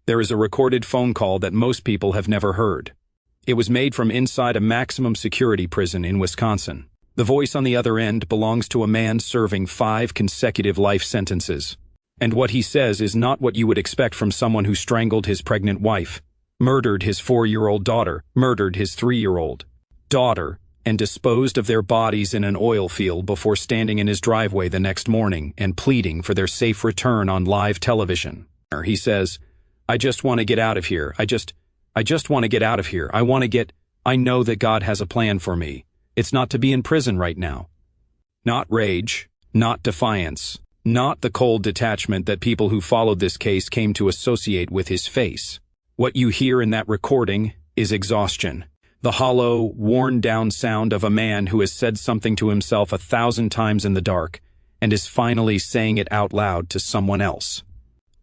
There is a recorded phone call that most people have never heard. It was made from inside a maximum security prison in Wisconsin. The voice on the other end belongs to a man serving 5 consecutive life sentences. And what he says is not what you would expect from someone who strangled his pregnant wife, murdered his 4-year-old daughter, murdered his 3-year-old daughter, and disposed of their bodies in an oil field before standing in his driveway the next morning and pleading for their safe return on live television. He says, "I just want to get out of here. I just want to get out of here. I know that God has a plan for me. It's not to be in prison right now." Not rage, not defiance, not the cold detachment that people who followed this case came to associate with his face. What you hear in that recording is exhaustion. The hollow, worn-down sound of a man who has said something to himself 1,000 times in the dark and is finally saying it out loud to someone else.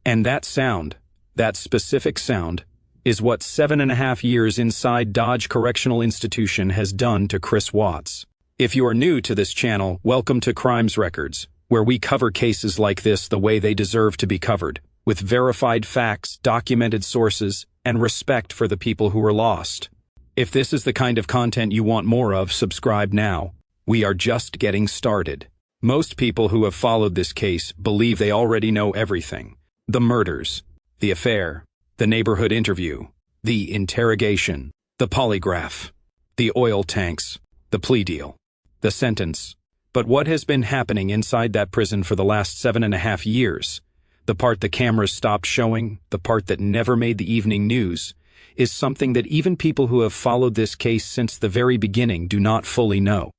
And that sound, that specific sound, is what 7.5 years inside Dodge Correctional Institution has done to Chris Watts. If you are new to this channel, welcome to Crimes Records, where we cover cases like this the way they deserve to be covered, with verified facts, documented sources, and respect for the people who are lost. If this is the kind of content you want more of, subscribe now. We are just getting started. Most people who have followed this case believe they already know everything. The murders, the affair, the neighborhood interview, the interrogation, the polygraph, the oil tanks, the plea deal, the sentence. But what has been happening inside that prison for the last 7.5 years, the part the cameras stopped showing, the part that never made the evening news, is something that even people who have followed this case since the very beginning do not fully know.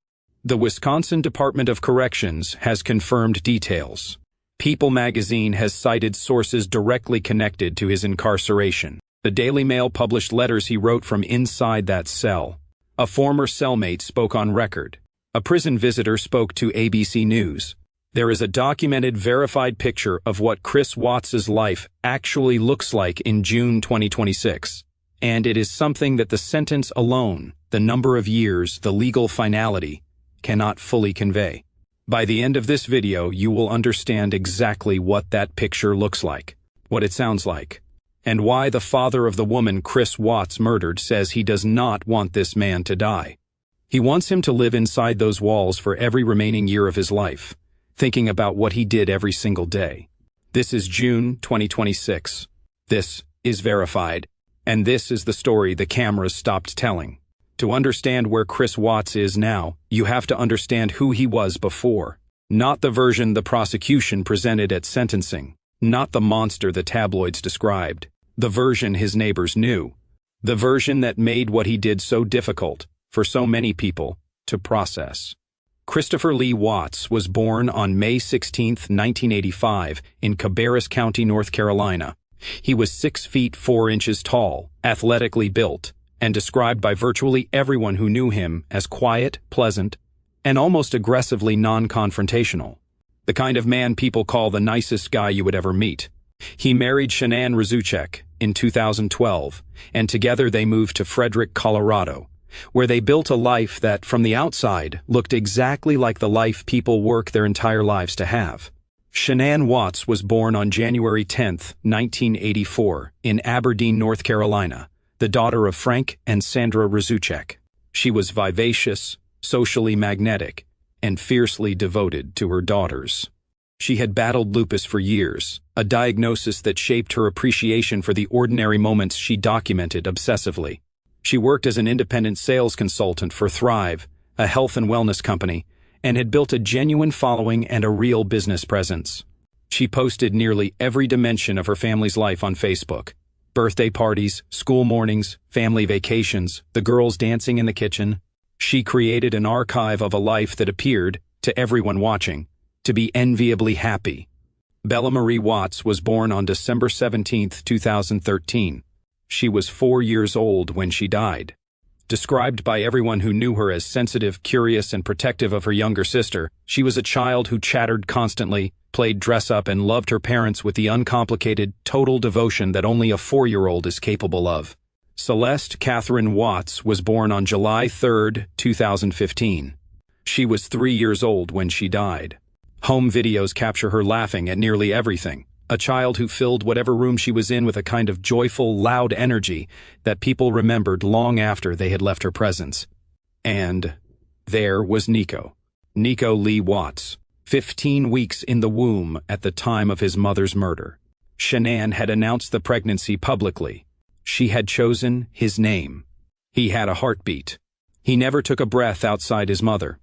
The Wisconsin Department of Corrections has confirmed details. People magazine has cited sources directly connected to his incarceration. The Daily Mail published letters he wrote from inside that cell. A former cellmate spoke on record. A prison visitor spoke to ABC News. There is a documented, verified picture of what Chris Watts's life actually looks like in June 2026. And it is something that the sentence alone, the number of years, the legal finality, cannot fully convey. By the end of this video, you will understand exactly what that picture looks like, what it sounds like, and why the father of the woman Chris Watts murdered says he does not want this man to die. He wants him to live inside those walls for every remaining year of his life, thinking about what he did every single day. This is June 2026. This is verified. And this is the story the cameras stopped telling. To understand where Chris Watts is now, you have to understand who he was before. Not the version the prosecution presented at sentencing. Not the monster the tabloids described. The version his neighbors knew. The version that made what he did so difficult, for so many people, to process. Christopher Lee Watts was born on May 16, 1985, in Cabarrus County, North Carolina. He was 6 feet 4 inches tall, athletically built, and described by virtually everyone who knew him as quiet, pleasant, and almost aggressively non-confrontational. The kind of man people call the nicest guy you would ever meet. He married Shanann in 2012, and together they moved to Frederick, Colorado, where they built a life that, from the outside, looked exactly like the life people work their entire lives to have. Shanann Watts was born on January 10, 1984, in Aberdeen, North Carolina, the daughter of Frank and Sandra Rzucek. She was vivacious, socially magnetic, and fiercely devoted to her daughters. She had battled lupus for years, a diagnosis that shaped her appreciation for the ordinary moments she documented obsessively. She worked as an independent sales consultant for Thrive, a health and wellness company, and had built a genuine following and a real business presence. She posted nearly every dimension of her family's life on Facebook. Birthday parties, school mornings, family vacations, the girls dancing in the kitchen. She created an archive of a life that appeared, to everyone watching, to be enviably happy. Bella Marie Watts was born on December 17, 2013. She was 4 years old when she died. Described by everyone who knew her as sensitive, curious, and protective of her younger sister, she was a child who chattered constantly, played dress-up, and loved her parents with the uncomplicated, total devotion that only a 4-year-old is capable of. Celeste Catherine Watts was born on July 3, 2015. She was 3 years old when she died. Home videos capture her laughing at nearly everything, A child who filled whatever room she was in with a kind of joyful, loud energy that people remembered long after they had left her presence. And there was Nico. Nico Lee Watts, 15 weeks in the womb at the time of his mother's murder. Shanann had announced the pregnancy publicly. She had chosen his name. He had a heartbeat. He never took a breath outside his mother.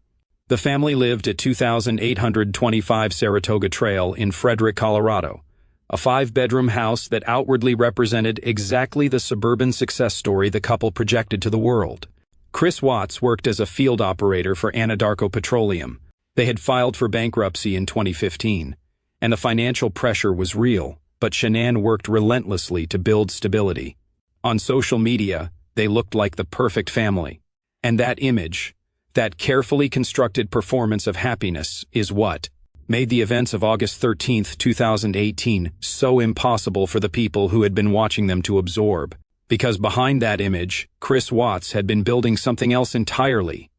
The family lived at 2825 Saratoga Trail in Frederick, Colorado, a 5-bedroom house that outwardly represented exactly the suburban success story the couple projected to the world. Chris Watts worked as a field operator for Anadarko Petroleum. They had filed for bankruptcy in 2015, and the financial pressure was real, but Shanann worked relentlessly to build stability. On social media, they looked like the perfect family. And that image, that carefully constructed performance of happiness, is what made the events of August 13, 2018 so impossible for the people who had been watching them to absorb. Because behind that image, Chris Watts had been building something else entirely.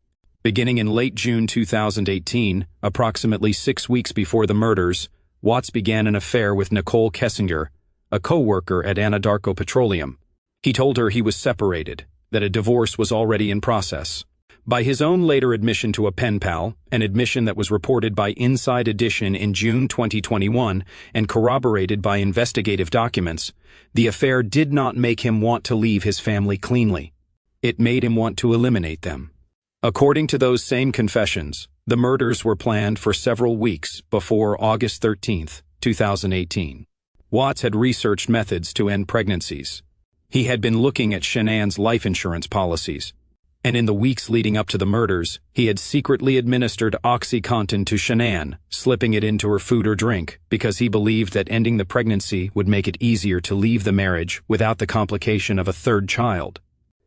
Beginning in late June 2018, approximately 6 weeks before the murders, Watts began an affair with Nicole Kessinger, a co-worker at Anadarko Petroleum. He told her he was separated, that a divorce was already in process. By his own later admission to a pen pal, an admission that was reported by Inside Edition in June 2021 and corroborated by investigative documents, the affair did not make him want to leave his family cleanly. It made him want to eliminate them. According to those same confessions, the murders were planned for several weeks before August 13, 2018. Watts had researched methods to end pregnancies. He had been looking at Shanann's life insurance policies, and in the weeks leading up to the murders, he had secretly administered OxyContin to Shanann, slipping it into her food or drink, because he believed that ending the pregnancy would make it easier to leave the marriage without the complication of a third child.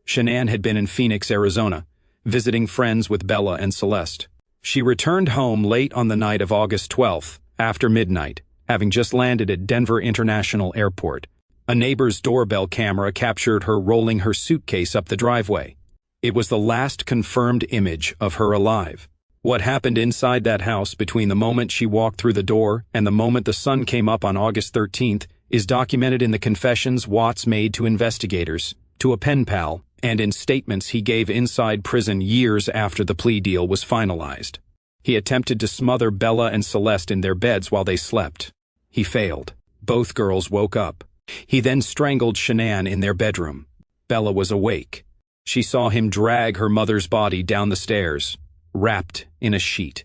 Shanann had been in Phoenix, Arizona, visiting friends with Bella and Celeste. She returned home late on the night of August 12th, after midnight, having just landed at Denver International Airport. A neighbor's doorbell camera captured her rolling her suitcase up the driveway. It was the last confirmed image of her alive. What happened inside that house between the moment she walked through the door and the moment the sun came up on August 13th is documented in the confessions Watts made to investigators, to a pen pal, and in statements he gave inside prison years after the plea deal was finalized. He attempted to smother Bella and Celeste in their beds while they slept. He failed. Both girls woke up. He then strangled Shanann in their bedroom. Bella was awake. She saw him drag her mother's body down the stairs, wrapped in a sheet.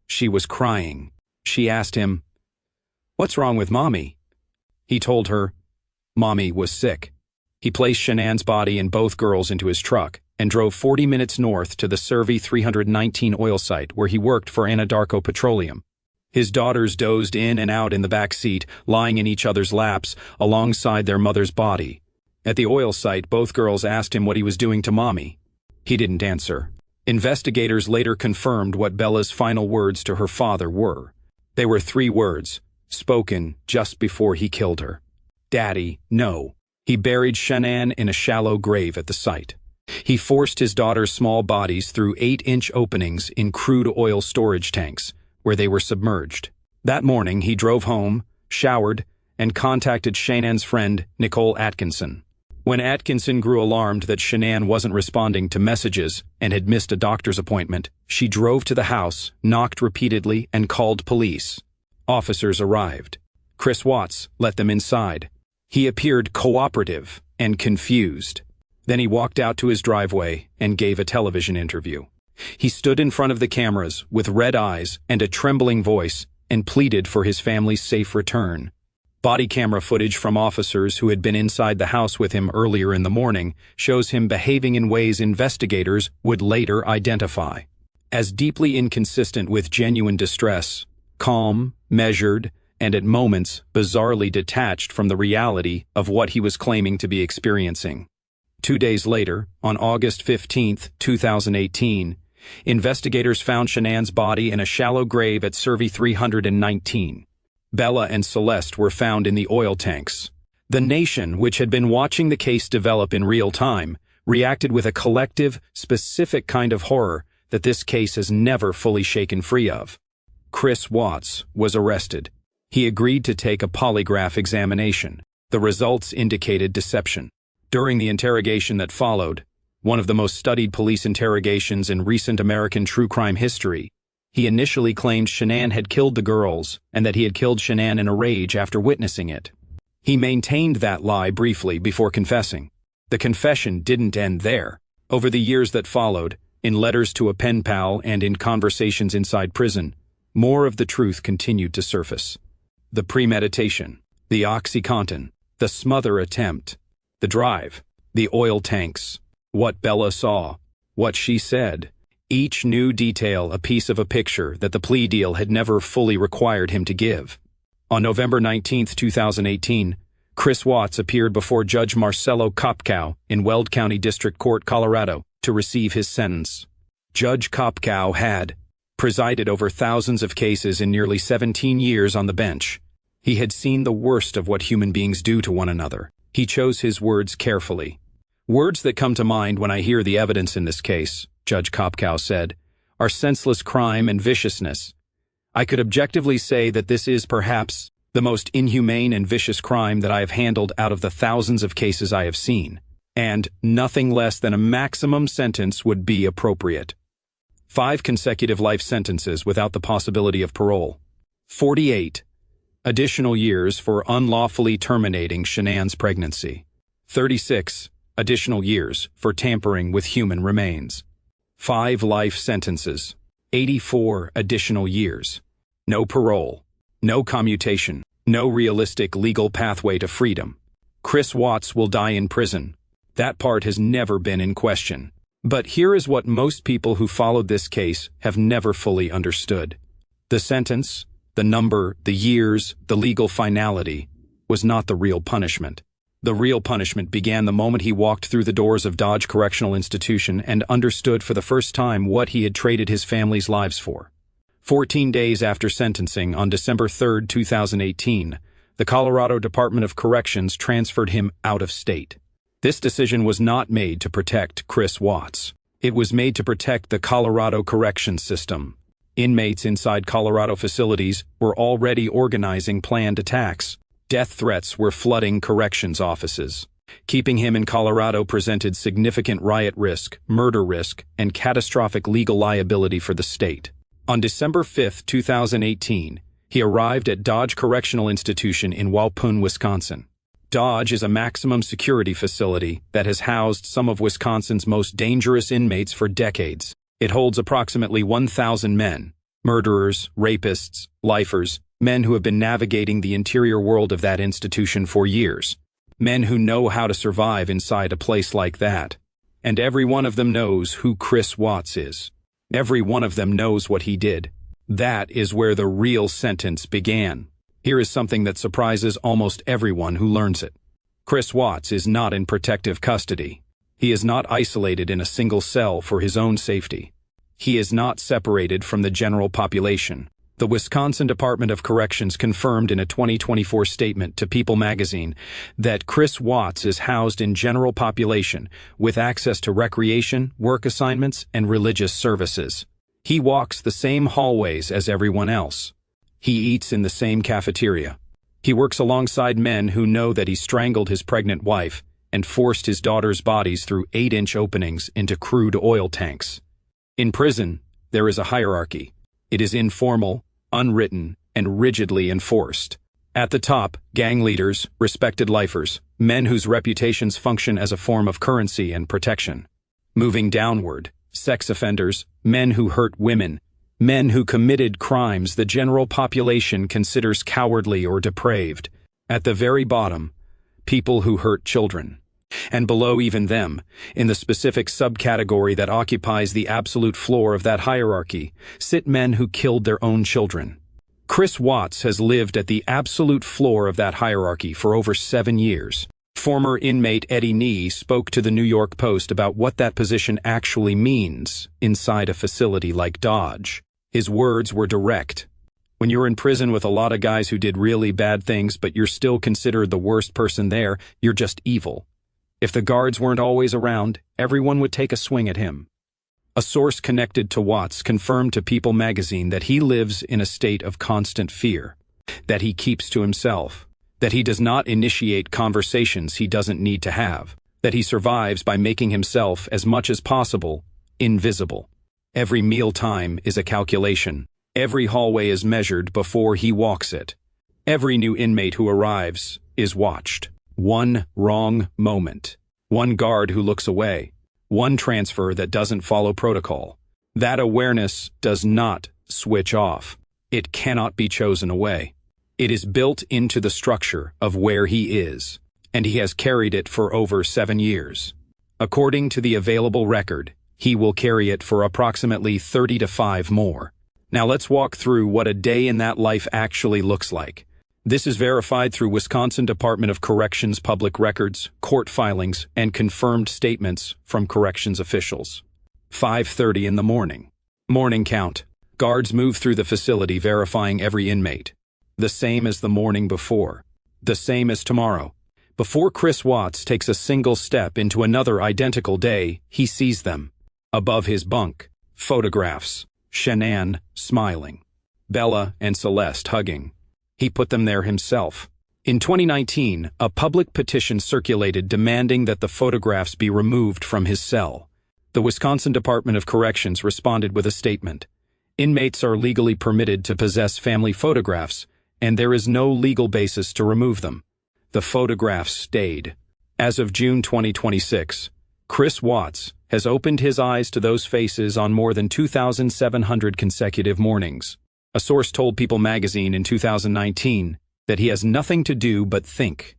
She was crying. She asked him, "What's wrong with Mommy?" He told her, Mommy was sick. He placed Shanann's body and both girls into his truck and drove 40 minutes north to the Survey 319 oil site where he worked for Anadarko Petroleum. His daughters dozed in and out in the back seat, lying in each other's laps alongside their mother's body. At the oil site, both girls asked him what he was doing to Mommy. He didn't answer. Investigators later confirmed what Bella's final words to her father were. They were 3 words, spoken just before he killed her. Daddy, no. He buried Shanann in a shallow grave at the site. He forced his daughter's small bodies through 8-inch openings in crude oil storage tanks, where they were submerged. That morning, he drove home, showered, and contacted Shanann's friend, Nicole Atkinson. When Atkinson grew alarmed that Shanann wasn't responding to messages and had missed a doctor's appointment, she drove to the house, knocked repeatedly, and called police. Officers arrived. Chris Watts let them inside. He appeared cooperative and confused. Then he walked out to his driveway and gave a television interview. He stood in front of the cameras with red eyes and a trembling voice and pleaded for his family's safe return. Body camera footage from officers who had been inside the house with him earlier in the morning shows him behaving in ways investigators would later identify as deeply inconsistent with genuine distress, calm, measured, and at moments bizarrely detached from the reality of what he was claiming to be experiencing. 2 days later, on August 15, 2018, investigators found Shanann's body in a shallow grave at Survey 319. Bella and Celeste were found in the oil tanks. The nation, which had been watching the case develop in real time, reacted with a collective, specific kind of horror that this case has never fully shaken free of. Chris Watts was arrested. He agreed to take a polygraph examination. The results indicated deception. During the interrogation that followed, one of the most studied police interrogations in recent American true crime history, he initially claimed Shanann had killed the girls and that he had killed Shanann in a rage after witnessing it. He maintained that lie briefly before confessing. The confession didn't end there. Over the years that followed, in letters to a pen pal and in conversations inside prison, more of the truth continued to surface. The premeditation, the OxyContin, the smother attempt, the drive, the oil tanks, what Bella saw, what she said, each new detail a piece of a picture that the plea deal had never fully required him to give. On November 19, 2018, Chris Watts appeared before Judge Marcelo Kopkow in Weld County District Court, Colorado, to receive his sentence. Judge Kopkow had presided over thousands of cases in nearly 17 years on the bench. He had seen the worst of what human beings do to one another. He chose his words carefully. Words that come to mind when I hear the evidence in this case, Judge Kopkow said, are senseless crime and viciousness. I could objectively say that this is perhaps the most inhumane and vicious crime that I have handled out of the thousands of cases I have seen, and nothing less than a maximum sentence would be appropriate. 5 consecutive life sentences without the possibility of parole. 48 additional years for unlawfully terminating Shanann's pregnancy. 36 additional years for tampering with human remains. 5 life sentences. 84 additional years. No parole. No commutation. No realistic legal pathway to freedom. Chris Watts will die in prison. That part has never been in question. But here is what most people who followed this case have never fully understood. The sentence, the number, the years, the legal finality, was not the real punishment. The real punishment began the moment he walked through the doors of Dodge Correctional Institution and understood for the first time what he had traded his family's lives for. 14 days after sentencing, on December 3, 2018, the Colorado Department of Corrections transferred him out of state. This decision was not made to protect Chris Watts. It was made to protect the Colorado corrections system. Inmates inside Colorado facilities were already organizing planned attacks. Death threats were flooding corrections offices. Keeping him in Colorado presented significant riot risk, murder risk, and catastrophic legal liability for the state. On December 5, 2018, he arrived at Dodge Correctional Institution in Waupun, Wisconsin. Dodge is a maximum security facility that has housed some of Wisconsin's most dangerous inmates for decades. It holds approximately 1,000 men, murderers, rapists, lifers, men who have been navigating the interior world of that institution for years. Men who know how to survive inside a place like that. And every one of them knows who Chris Watts is. Every one of them knows what he did. That is where the real sentence began. Here is something that surprises almost everyone who learns it. Chris Watts is not in protective custody. He is not isolated in a single cell for his own safety. He is not separated from the general population. The Wisconsin Department of Corrections confirmed in a 2024 statement to People magazine that Chris Watts is housed in general population with access to recreation, work assignments, and religious services. He walks the same hallways as everyone else. He eats in the same cafeteria. He works alongside men who know that he strangled his pregnant wife and forced his daughter's bodies through 8-inch openings into crude oil tanks. In prison, there is a hierarchy. It is informal, unwritten, and rigidly enforced. At the top, gang leaders, respected lifers, men whose reputations function as a form of currency and protection. Moving downward, sex offenders, men who hurt women, men who committed crimes the general population considers cowardly or depraved. At the very bottom, people who hurt children. And below even them, in the specific subcategory that occupies the absolute floor of that hierarchy, sit men who killed their own children. Chris Watts has lived at the absolute floor of that hierarchy for over 7 years. Former inmate Eddie Nee spoke to the New York Post about what that position actually means inside a facility like Dodge. His words were direct. When you're in prison with a lot of guys who did really bad things, but you're still considered the worst person there, you're just evil. If the guards weren't always around, everyone would take a swing at him. A source connected to Watts confirmed to People magazine that he lives in a state of constant fear. that he keeps to himself, that he does not initiate conversations he doesn't need to have, that he survives by making himself as much as possible invisible. Every mealtime is a calculation. Every hallway is measured before he walks it. Every new inmate who arrives is watched. One wrong moment. One guard who looks away. One transfer that doesn't follow protocol. That awareness does not switch off. It cannot be chosen away. It is built into the structure of where he is, and he has carried it for over 7 years. According to the available record, he will carry it for approximately 30 to 5 more. Now let's walk through what a day in that life actually looks like. This is verified through Wisconsin Department of Corrections public records, court filings, and confirmed statements from corrections officials. 5:30 in the morning. Morning count. Guards move through the facility verifying every inmate. The same as the morning before. The same as tomorrow. Before Chris Watts takes a single step into another identical day, he sees them. Above his bunk, photographs. Shanann smiling. Bella and Celeste hugging. He put them there himself. In 2019, a public petition circulated demanding that the photographs be removed from his cell. The Wisconsin Department of Corrections responded with a statement. Inmates are legally permitted to possess family photographs, and there is no legal basis to remove them. The photographs stayed. As of June 2026, Chris Watts has opened his eyes to those faces on more than 2,700 consecutive mornings. A source told People magazine in 2019 that he has nothing to do but think,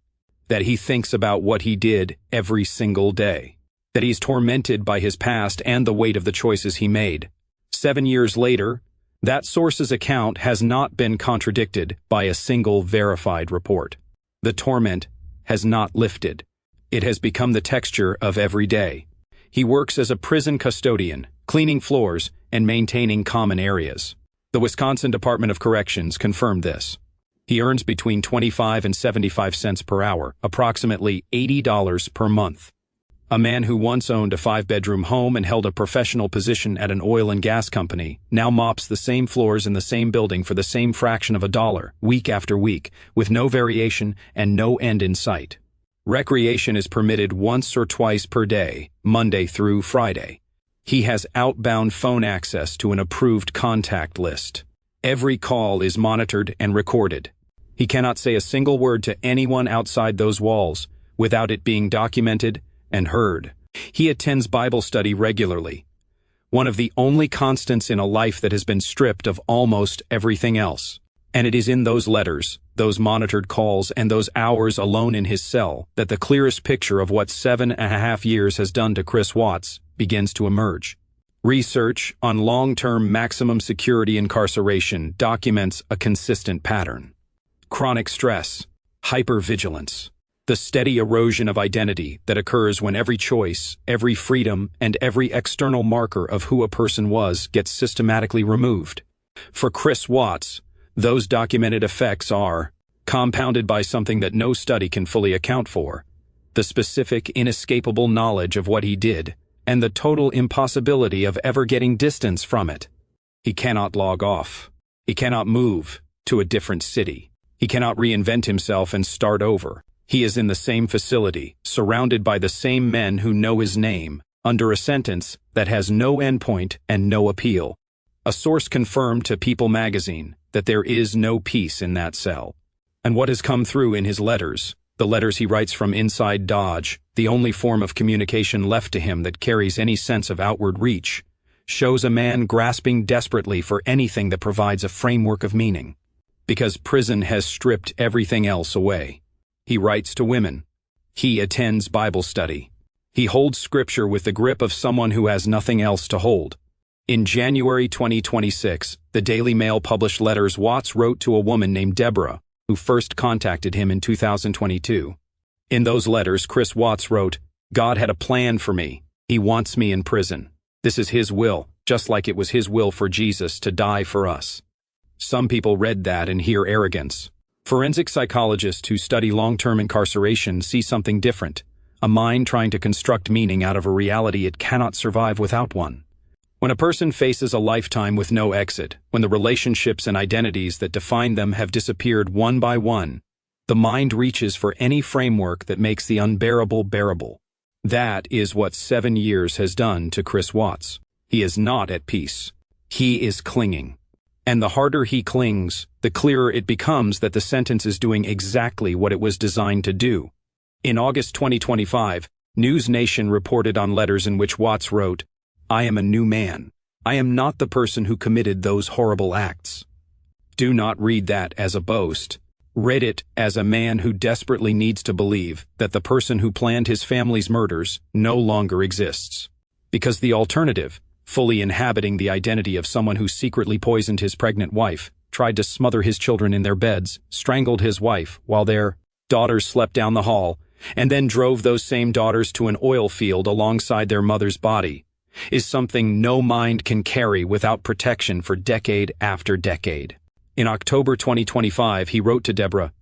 that he thinks about what he did every single day, that he's tormented by his past and the weight of the choices he made. 7 years later, that source's account has not been contradicted by a single verified report. The torment has not lifted. It has become the texture of every day. He works as a prison custodian, cleaning floors and maintaining common areas. The Wisconsin Department of Corrections confirmed this. He earns between 25 and 75 cents per hour, approximately $80 per month. A man who once owned a 5-bedroom home and held a professional position at an oil and gas company now mops the same floors in the same building for the same fraction of a dollar, week after week, with no variation and no end in sight. Recreation is permitted once or twice per day, Monday through Friday. He has outbound phone access to an approved contact list. Every call is monitored and recorded. He cannot say a single word to anyone outside those walls without it being documented and heard. He attends Bible study regularly, one of the only constants in a life that has been stripped of almost everything else. And it is in those letters, those monitored calls, and those hours alone in his cell that the clearest picture of what 7.5 years has done to Chris Watts begins to emerge. Research on long-term maximum security incarceration documents a consistent pattern. Chronic stress, hypervigilance, the steady erosion of identity that occurs when every choice, every freedom, and every external marker of who a person was gets systematically removed. For Chris Watts, those documented effects are compounded by something that no study can fully account for: the specific, inescapable knowledge of what he did, and the total impossibility of ever getting distance from it. He cannot log off. He cannot move to a different city. He cannot reinvent himself and start over. He is in the same facility, surrounded by the same men who know his name, under a sentence that has no endpoint and no appeal. A source confirmed to People magazine that there is no peace in that cell. And what has come through in his letters, the letters he writes from inside Dodge, the only form of communication left to him that carries any sense of outward reach, shows a man grasping desperately for anything that provides a framework of meaning. Because prison has stripped everything else away. He writes to women. He attends Bible study. He holds scripture with the grip of someone who has nothing else to hold. In January 2026, the Daily Mail published letters Watts wrote to a woman named Deborah, who first contacted him in 2022. In those letters, Chris Watts wrote, "God had a plan for me. He wants me in prison. This is His will, just like it was His will for Jesus to die for us." Some people read that and hear arrogance. Forensic psychologists who study long-term incarceration see something different, a mind trying to construct meaning out of a reality it cannot survive without one. When a person faces a lifetime with no exit, when the relationships and identities that define them have disappeared one by one, the mind reaches for any framework that makes the unbearable bearable. That is what 7 years has done to Chris Watts. He is not at peace. He is clinging. And the harder he clings, the clearer it becomes that the sentence is doing exactly what it was designed to do. In August 2025, News Nation reported on letters in which Watts wrote, "I am a new man. I am not the person who committed those horrible acts." Do not read that as a boast. Read it as a man who desperately needs to believe that the person who planned his family's murders no longer exists. Because the alternative, fully inhabiting the identity of someone who secretly poisoned his pregnant wife, tried to smother his children in their beds, strangled his wife while their daughters slept down the hall, and then drove those same daughters to an oil field alongside their mother's body, is something no mind can carry without protection for decade after decade. In October 2025, he wrote to Deborah,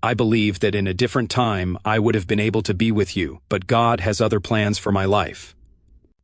"I believe that in a different time I would have been able to be with you, but God has other plans for my life."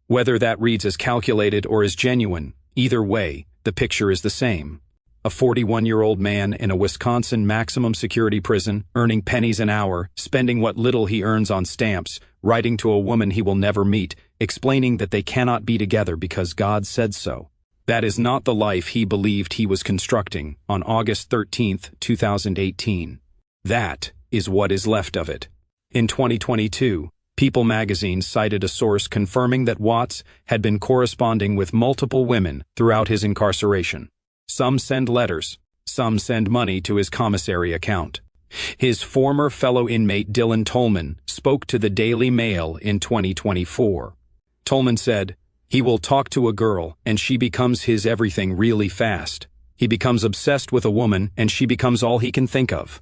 Whether that reads as calculated or as genuine, either way, the picture is the same. A 41-year-old man in a Wisconsin maximum security prison, earning pennies an hour, spending what little he earns on stamps, writing to a woman he will never meet, explaining that they cannot be together because God said so. That is not the life he believed he was constructing on August 13, 2018. That is what is left of it. In 2022, People magazine cited a source confirming that Watts had been corresponding with multiple women throughout his incarceration. Some send letters, some send money to his commissary account. His former fellow inmate Dylan Tolman spoke to the Daily Mail in 2024. Tolman said, "He will talk to a girl and she becomes his everything really fast. He becomes obsessed with a woman and she becomes all he can think of."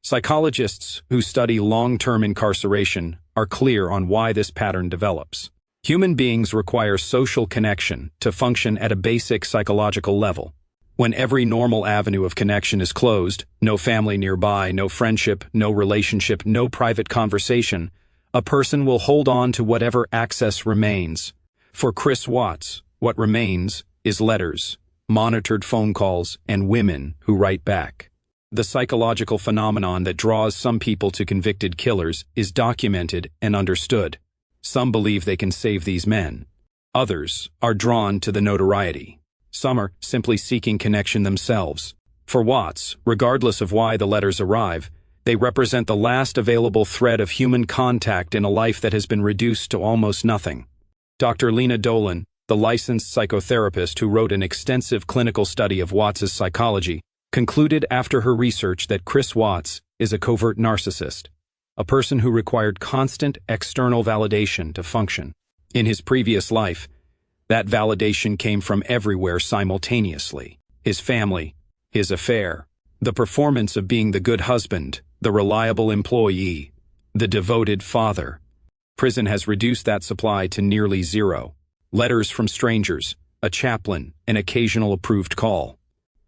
Psychologists who study long-term incarceration are clear on why this pattern develops. Human beings require social connection to function at a basic psychological level. When every normal avenue of connection is closed, no family nearby, no friendship, no relationship, no private conversation, a person will hold on to whatever access remains. For Chris Watts, what remains is letters, monitored phone calls, and women who write back. The psychological phenomenon that draws some people to convicted killers is documented and understood. Some believe they can save these men. Others are drawn to the notoriety. Some are simply seeking connection themselves. For Watts, regardless of why the letters arrive, they represent the last available thread of human contact in a life that has been reduced to almost nothing. Dr. Lena Dolan, the licensed psychotherapist who wrote an extensive clinical study of Watts's psychology, concluded after her research that Chris Watts is a covert narcissist, a person who required constant external validation to function. In his previous life, that validation came from everywhere simultaneously: his family, his affair, the performance of being the good husband, the reliable employee, the devoted father. Prison has reduced that supply to nearly zero. Letters from strangers, a chaplain, an occasional approved call.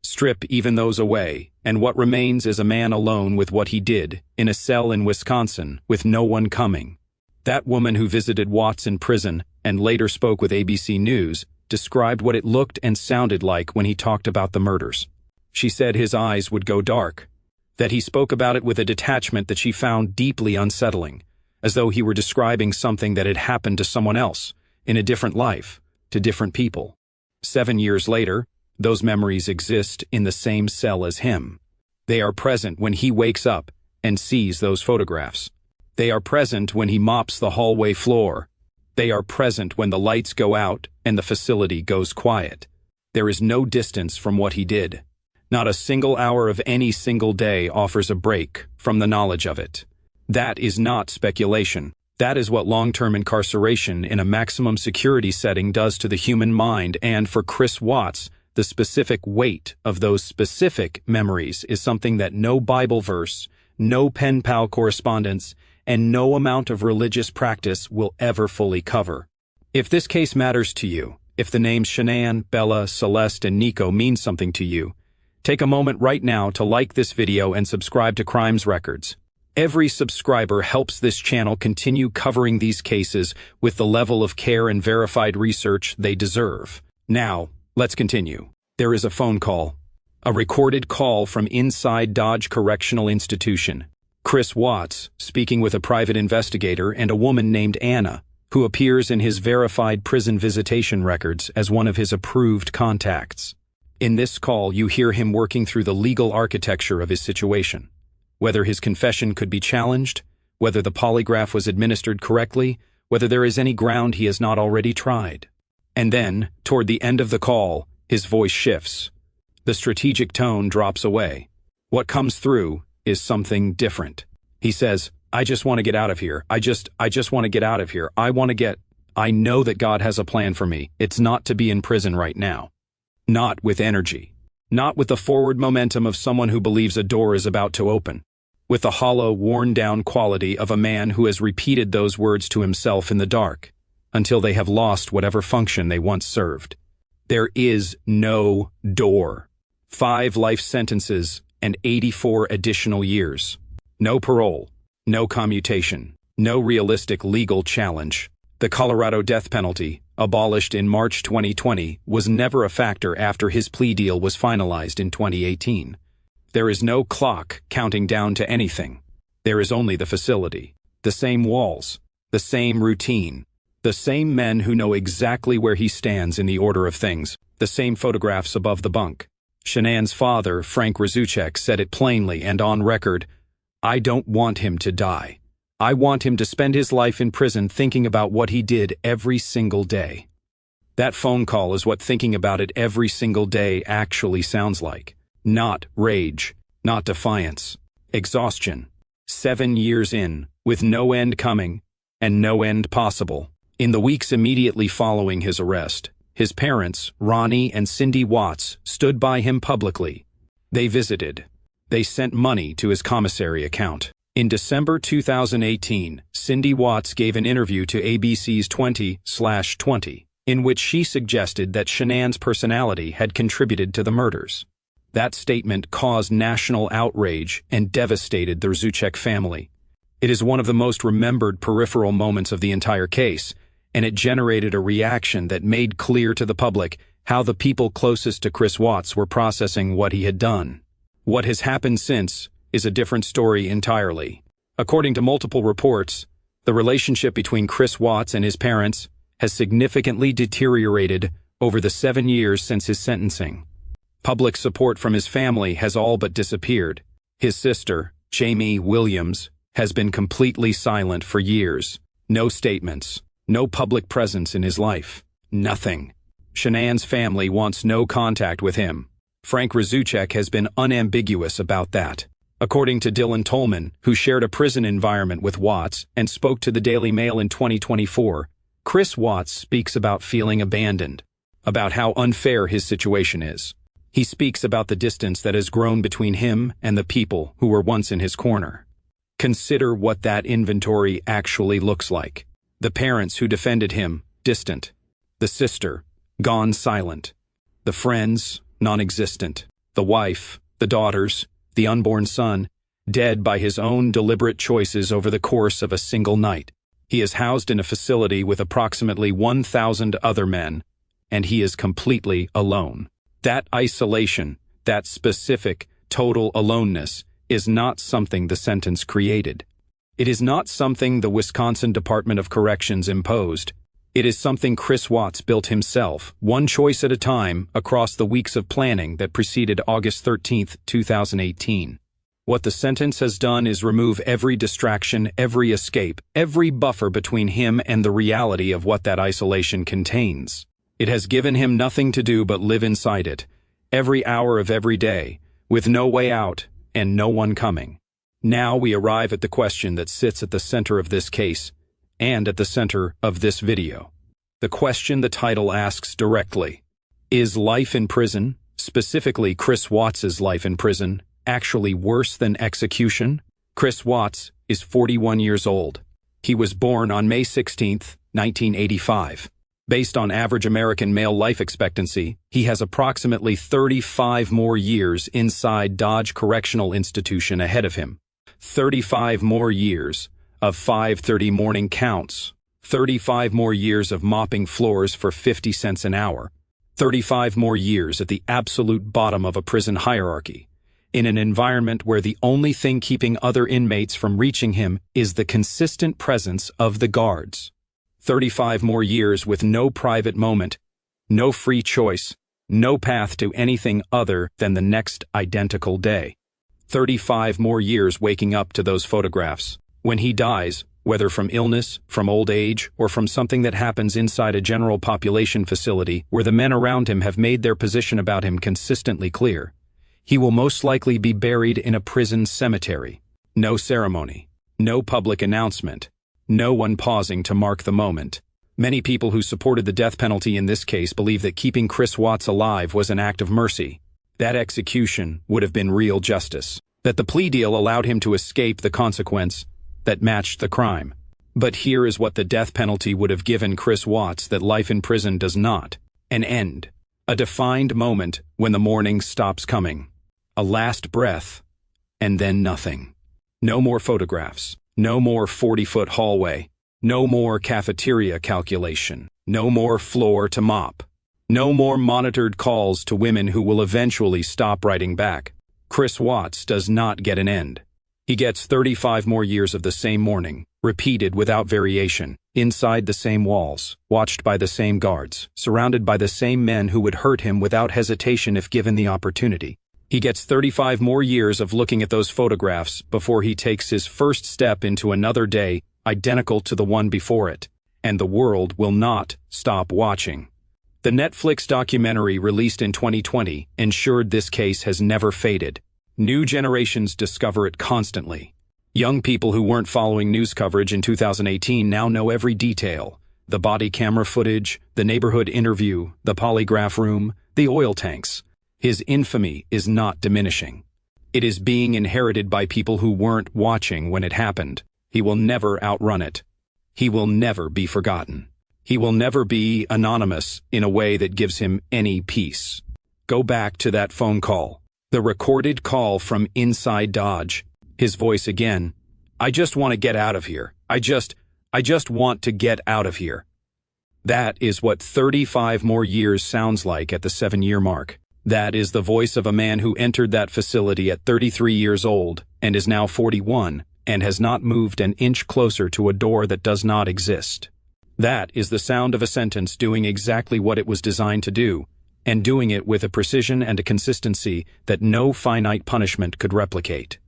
Strip even those away, and what remains is a man alone with what he did, in a cell in Wisconsin, with no one coming. That woman who visited Watts in prison and later spoke with ABC News described what it looked and sounded like when he talked about the murders. She said his eyes would go dark, that he spoke about it with a detachment that she found deeply unsettling, as though he were describing something that had happened to someone else, in a different life, to different people. 7 years later, those memories exist in the same cell as him. They are present when he wakes up and sees those photographs. They are present when he mops the hallway floor. They are present when the lights go out and the facility goes quiet. There is no distance from what he did. Not a single hour of any single day offers a break from the knowledge of it. That is not speculation. That is what long-term incarceration in a maximum security setting does to the human mind, and for Chris Watts, the specific weight of those specific memories is something that no Bible verse, no pen pal correspondence, and no amount of religious practice will ever fully cover. If this case matters to you, if the names Shanann, Bella, Celeste, and Nico mean something to you, take a moment right now to like this video and subscribe to Crimes Records. Every subscriber helps this channel continue covering these cases with the level of care and verified research they deserve. Now, let's continue. There is a phone call. A recorded call from inside Dodge Correctional Institution. Chris Watts, speaking with a private investigator and a woman named Anna, who appears in his verified prison visitation records as one of his approved contacts. In this call, you hear him working through the legal architecture of his situation. Whether his confession could be challenged, whether the polygraph was administered correctly, whether there is any ground he has not already tried. And then, toward the end of the call, his voice shifts. The strategic tone drops away. What comes through is something different. He says, I just want to get out of here. I just want to get out of here. I know that God has a plan for me. It's not to be in prison right now. Not with energy. Not with the forward momentum of someone who believes a door is about to open. With the hollow, worn-down quality of a man who has repeated those words to himself in the dark, until they have lost whatever function they once served. There is no door. 5 life sentences and 84 additional years. No parole, no commutation, no realistic legal challenge. The Colorado death penalty, abolished in March 2020, was never a factor after his plea deal was finalized in 2018. There is no clock counting down to anything. There is only the facility, the same walls, the same routine, the same men who know exactly where he stands in the order of things, the same photographs above the bunk. Shanann's father, Frank Razuchek, said it plainly and on record, I don't want him to die. I want him to spend his life in prison thinking about what he did every single day. That phone call is what thinking about it every single day actually sounds like. Not rage, not defiance, exhaustion. 7 years in, with no end coming, and no end possible. In the weeks immediately following his arrest, his parents, Ronnie and Cindy Watts, stood by him publicly. They visited. They sent money to his commissary account. In December 2018, Cindy Watts gave an interview to ABC's 20/20, in which she suggested that Shanann's personality had contributed to the murders. That statement caused national outrage and devastated the Razuchek family. It is one of the most remembered peripheral moments of the entire case, and it generated a reaction that made clear to the public how the people closest to Chris Watts were processing what he had done. What has happened since is a different story entirely. According to multiple reports, the relationship between Chris Watts and his parents has significantly deteriorated over the 7 years since his sentencing. Public support from his family has all but disappeared. His sister, Jamie Williams, has been completely silent for years. No statements. No public presence in his life. Nothing. Shanann's family wants no contact with him. Frank Razuchek has been unambiguous about that. According to Dylan Tolman, who shared a prison environment with Watts and spoke to the Daily Mail in 2024, Chris Watts speaks about feeling abandoned, about how unfair his situation is. He speaks about the distance that has grown between him and the people who were once in his corner. Consider what that inventory actually looks like. The parents who defended him, distant. The sister, gone silent. The friends, non-existent. The wife, the daughters, the unborn son, dead by his own deliberate choices over the course of a single night. He is housed in a facility with approximately 1,000 other men, and he is completely alone. That isolation, that specific, total aloneness, is not something the sentence created. It is not something the Wisconsin Department of Corrections imposed. It is something Chris Watts built himself, one choice at a time, across the weeks of planning that preceded August 13, 2018. What the sentence has done is remove every distraction, every escape, every buffer between him and the reality of what that isolation contains. It has given him nothing to do but live inside it, every hour of every day, with no way out and no one coming. Now we arrive at the question that sits at the center of this case, and at the center of this video. The question the title asks directly: is life in prison, specifically Chris Watts's life in prison, actually worse than execution? Chris Watts is 41 years old. He was born on May 16, 1985. Based on average American male life expectancy, he has approximately 35 more years inside Dodge Correctional Institution ahead of him. 35 more years of 5:30 morning counts. 35 more years of mopping floors for 50 cents an hour. 35 more years at the absolute bottom of a prison hierarchy, in an environment where the only thing keeping other inmates from reaching him is the consistent presence of the guards. 35 more years with no private moment, no free choice, no path to anything other than the next identical day. 35 more years waking up to those photographs. When he dies, whether from illness, from old age, or from something that happens inside a general population facility where the men around him have made their position about him consistently clear, he will most likely be buried in a prison cemetery. No ceremony, no public announcement, no one pausing to mark the moment. Many people who supported the death penalty in this case believe that keeping Chris Watts alive was an act of mercy. That execution would have been real justice. That the plea deal allowed him to escape the consequence that matched the crime. But here is what the death penalty would have given Chris Watts that life in prison does not. An end. A defined moment when the morning stops coming. A last breath, and then nothing. No more photographs. No more 40-foot hallway. No more cafeteria calculation. No more floor to mop. No more monitored calls to women who will eventually stop writing back. Chris Watts does not get an end. He gets 35 more years of the same morning, repeated without variation, inside the same walls, watched by the same guards, surrounded by the same men who would hurt him without hesitation if given the opportunity. He gets 35 more years of looking at those photographs before he takes his first step into another day identical to the one before it, and the world will not stop watching. The Netflix documentary released in 2020 ensured this case has never faded. New generations discover it constantly. Young people who weren't following news coverage in 2018 now know every detail. The body camera footage, the neighborhood interview, the polygraph room, the oil tanks. His infamy is not diminishing. It is being inherited by people who weren't watching when it happened. He will never outrun it. He will never be forgotten. He will never be anonymous in a way that gives him any peace. Go back to that phone call. The recorded call from inside Dodge. His voice again. I just want to get out of here. I just want to get out of here. That is what 35 more years sounds like at the 7-year mark. That is the voice of a man who entered that facility at 33 years old and is now 41 and has not moved an inch closer to a door that does not exist. That is the sound of a sentence doing exactly what it was designed to do, and doing it with a precision and a consistency that no finite punishment could replicate.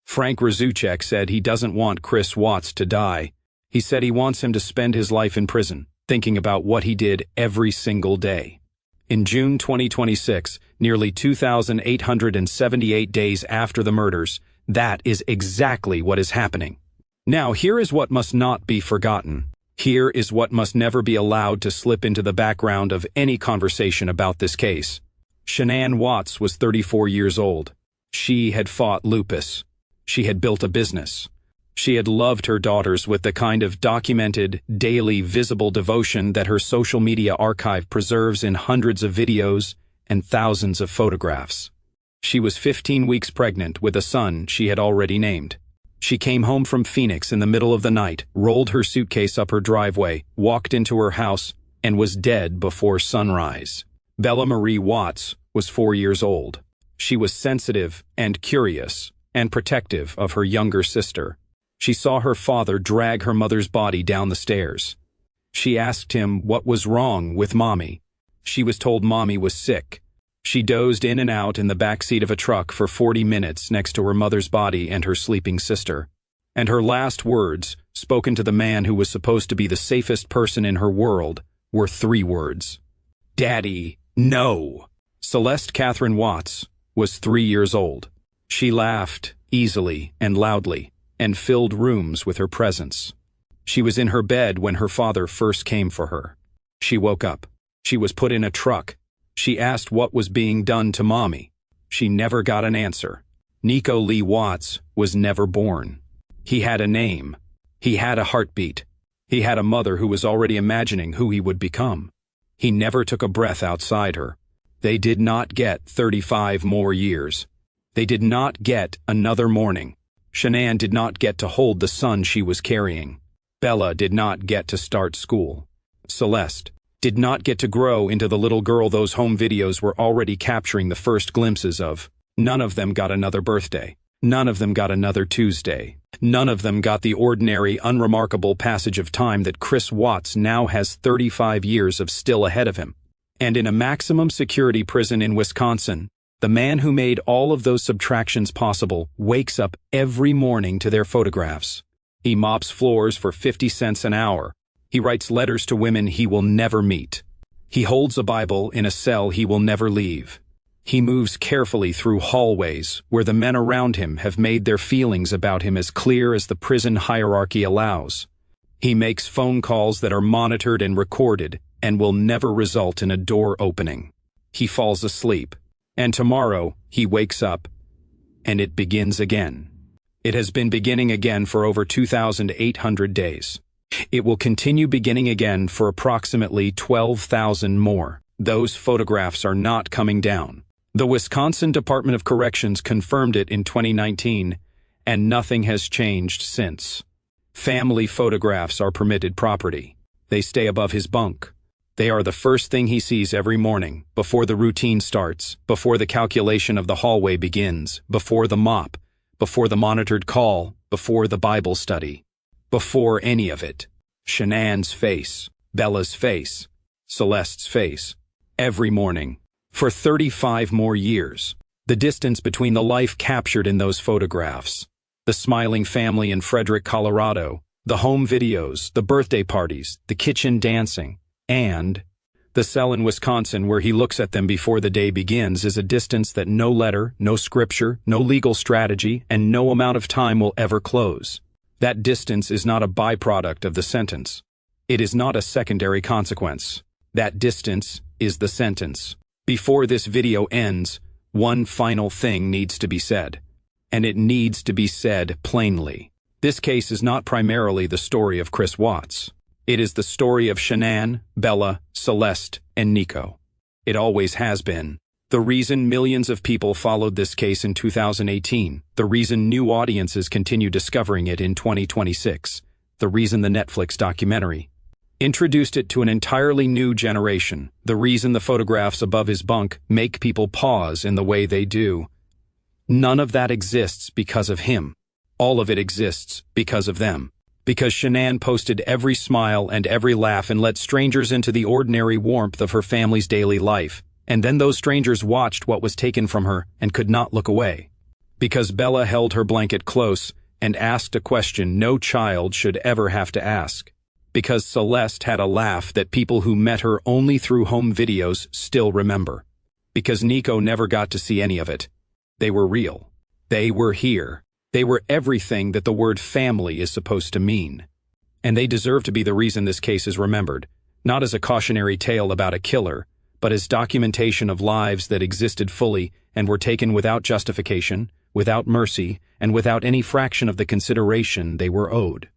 Frank Razuchek said he doesn't want Chris Watts to die. He said he wants him to spend his life in prison, thinking about what he did every single day. In June 2026, nearly 2,878 days after the murders, that is exactly what is happening. Now, here is what must not be forgotten. Here is what must never be allowed to slip into the background of any conversation about this case. Shanann Watts was 34 years old. She had fought lupus. She had built a business. She had loved her daughters with the kind of documented, daily, visible devotion that her social media archive preserves in hundreds of videos and thousands of photographs. She was 15 weeks pregnant with a son she had already named. She came home from Phoenix in the middle of the night, rolled her suitcase up her driveway, walked into her house, and was dead before sunrise. Bella Marie Watts was 4 years old. She was sensitive and curious and protective of her younger sister. She saw her father drag her mother's body down the stairs. She asked him what was wrong with Mommy. She was told Mommy was sick. She dozed in and out in the back seat of a truck for 40 minutes next to her mother's body and her sleeping sister. And her last words, spoken to the man who was supposed to be the safest person in her world, were 3 words. Daddy, no. Celeste Catherine Watts was 3 years old. She laughed easily and loudly and filled rooms with her presence. She was in her bed when her father first came for her. She woke up. She was put in a truck. She asked what was being done to Mommy. She never got an answer. Nico Lee Watts was never born. He had a name. He had a heartbeat. He had a mother who was already imagining who he would become. He never took a breath outside her. They did not get 35 more years. They did not get another morning. Shanann did not get to hold the son she was carrying. Bella did not get to start school. Celeste did not get to grow into the little girl those home videos were already capturing the first glimpses of. None of them got another birthday. None of them got another Tuesday. None of them got the ordinary, unremarkable passage of time that Chris Watts now has 35 years of still ahead of him. And in a maximum security prison in Wisconsin, the man who made all of those subtractions possible wakes up every morning to their photographs. He mops floors for 50 cents an hour. He writes letters to women he will never meet. He holds a Bible in a cell he will never leave. He moves carefully through hallways where the men around him have made their feelings about him as clear as the prison hierarchy allows. He makes phone calls that are monitored and recorded and will never result in a door opening. He falls asleep, and tomorrow he wakes up, and it begins again. It has been beginning again for over 2,800 days. It will continue beginning again for approximately 12,000 more. Those photographs are not coming down. The Wisconsin Department of Corrections confirmed it in 2019, and nothing has changed since. Family photographs are permitted property. They stay above his bunk. They are the first thing he sees every morning, before the routine starts, before the calculation of the hallway begins, before the mop, before the monitored call, before the Bible study. Before any of it. Shanann's face, Bella's face, Celeste's face. Every morning. For 35 more years. The distance between the life captured in those photographs. The smiling family in Frederick, Colorado. The home videos, the birthday parties, the kitchen dancing. And the cell in Wisconsin where he looks at them before the day begins is a distance that no letter, no scripture, no legal strategy, and no amount of time will ever close. That distance is not a byproduct of the sentence. It is not a secondary consequence. That distance is the sentence. Before this video ends, one final thing needs to be said. And it needs to be said plainly. This case is not primarily the story of Chris Watts. It is the story of Shanann, Bella, Celeste, and Nico. It always has been. The reason millions of people followed this case in 2018, the reason new audiences continue discovering it in 2026, the reason the Netflix documentary introduced it to an entirely new generation, the reason the photographs above his bunk make people pause in the way they do. None of that exists because of him. All of it exists because of them. Because Shanann posted every smile and every laugh and let strangers into the ordinary warmth of her family's daily life. And then those strangers watched what was taken from her and could not look away. Because Bella held her blanket close and asked a question no child should ever have to ask. Because Celeste had a laugh that people who met her only through home videos still remember. Because Nico never got to see any of it. They were real. They were here. They were everything that the word family is supposed to mean. And they deserve to be the reason this case is remembered, not as a cautionary tale about a killer, but as documentation of lives that existed fully and were taken without justification, without mercy, and without any fraction of the consideration they were owed.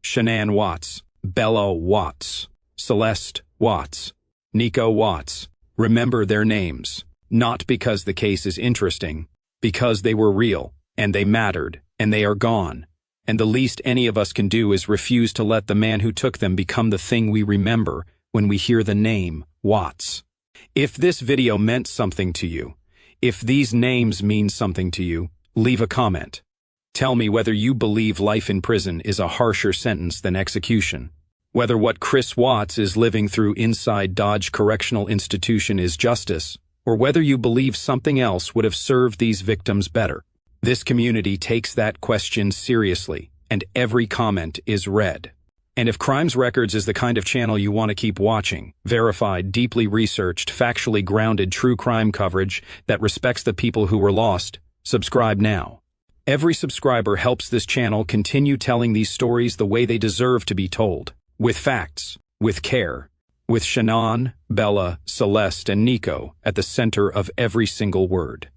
Shanann Watts, Bella Watts, Celeste Watts, Nico Watts. Remember their names, not because the case is interesting, because they were real, and they mattered, and they are gone. And the least any of us can do is refuse to let the man who took them become the thing we remember when we hear the name Watts. If this video meant something to you, if these names mean something to you, leave a comment. Tell me whether you believe life in prison is a harsher sentence than execution, whether what Chris Watts is living through inside Dodge Correctional Institution is justice, or whether you believe something else would have served these victims better. This community takes that question seriously, and every comment is read. And if Crimes Records is the kind of channel you want to keep watching, verified, deeply researched, factually grounded true crime coverage that respects the people who were lost, subscribe now. Every subscriber helps this channel continue telling these stories the way they deserve to be told. With facts, with care, with Shanann, Bella, Celeste, and Nico at the center of every single word.